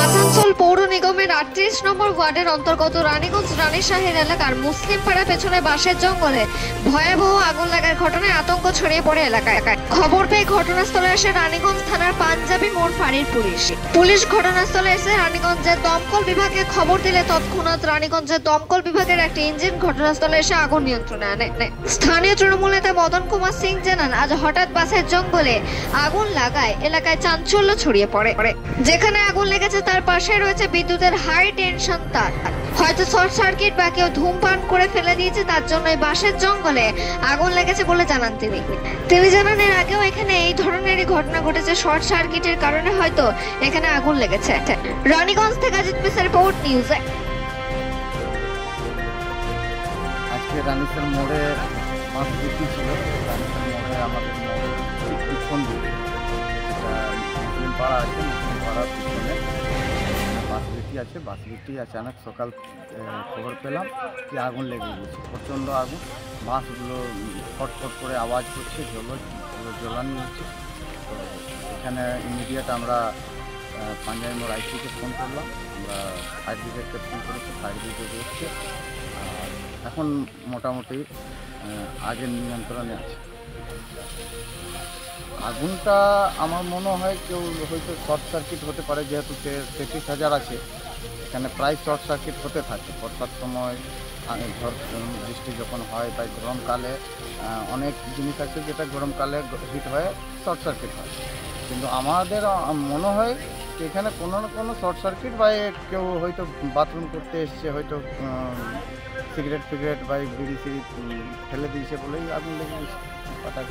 আসানসোল পৌর নিগমের 38 নম্বর ওয়ার্ডের অন্তর্গত রানীগঞ্জ রানীশাহীর এলাকার মুসলিম পাড়া পেছনে বাঁশের জঙ্গলে ভয়াবহ আগুন লাগার ঘটনায় আতঙ্ক ছড়িয়ে পড়ে এলাকায়। খবর পেয়ে ঘটনাস্থলে আসে রানীগঞ্জ থানার পাঞ্জাবি মোড় ফাঁড়ির পুলিশ ঘটনাস্থলে এসে রানীগঞ্জের দমকল বিভাগে খবর দিলে তৎক্ষণাৎ রানীগঞ্জের দমকল বিভাগের একটি ইঞ্জিন ঘটনাস্থলে এসে আগুন নিয়ন্ত্রণে আনে। স্থানীয় তৃণমূল নেতা মদন কুমার সিং জানান, আজ হঠাৎ বাসের জঙ্গলে আগুন লাগায় এলাকায় চাঞ্চল্য ছড়িয়ে পড়ে। যেখানে আগুন লেগেছে তার পাশে রয়েছে বিদ্যুতের হাই টেনশন তার। হয়তো শর্ট সার্কিট বা কেউ ধূমপান করে ফেলে দিয়েছে, তার জন্য এই বাঁশের জঙ্গলে আগুন লেগেছে বলে জানান তিনি জানান, এর আগেও এখানে এই ধরনেরই ঘটনা ঘটেছে, শর্ট সার্কিটের কারণে হয়তো এখানে আগুন লেগেছে। রানীগঞ্জ থেকে অজিত মিশ্রের রিপোর্ট, নিউজ। আজকে রানীগঞ্জ মোড়ে বাস বিক্রি ছিল। রানীগঞ্জ মোড়ে আমাদের পিছন দিকে মুসলিম পাড়া আছে, মুসলিম পাড়ার পিছনে বাসবিটি আছে। বাসবিটি আচানক সকাল খবর পেলাম যে আগুন লেগে গেছে, প্রচণ্ড আগুন। বাসগুলো ফটফট করে আওয়াজ করছে, জ্বলানি হচ্ছে। তো এখানে ইমিডিয়েট আমরা পাঞ্জাবি মোড় আইসিকে ফোন করলাম, আমরা ফায়ার ব্রিগেডকে ফোন করেছি, ফায়ার ব্রিগেড এসছে। আর এখন মোটামুটি আগের নিয়ন্ত্রণে আছে। আগুনটা আমার মনে হয় কেউ হয়তো শর্ট সার্কিট হতে পারে, যেহেতু 33,000 আছে, এখানে প্রায় শর্ট সার্কিট হতে থাকে। বর্ষার সময় ঝড় বৃষ্টি যখন হয় বা গরমকালে অনেক জিনিস আছে যেটা গরমকালে হিট হয়ে শর্ট সার্কিট হয়। কিন্তু আমাদের মনে হয় যে এখানে কোনো না কোনো শর্ট সার্কিট বা কেউ হয়তো বাথরুম করতে এসছে, হয়তো সিগারেট বা বিড়ি ফেলে দিয়েছে বলেই আগুন লেগে গেছে। কথা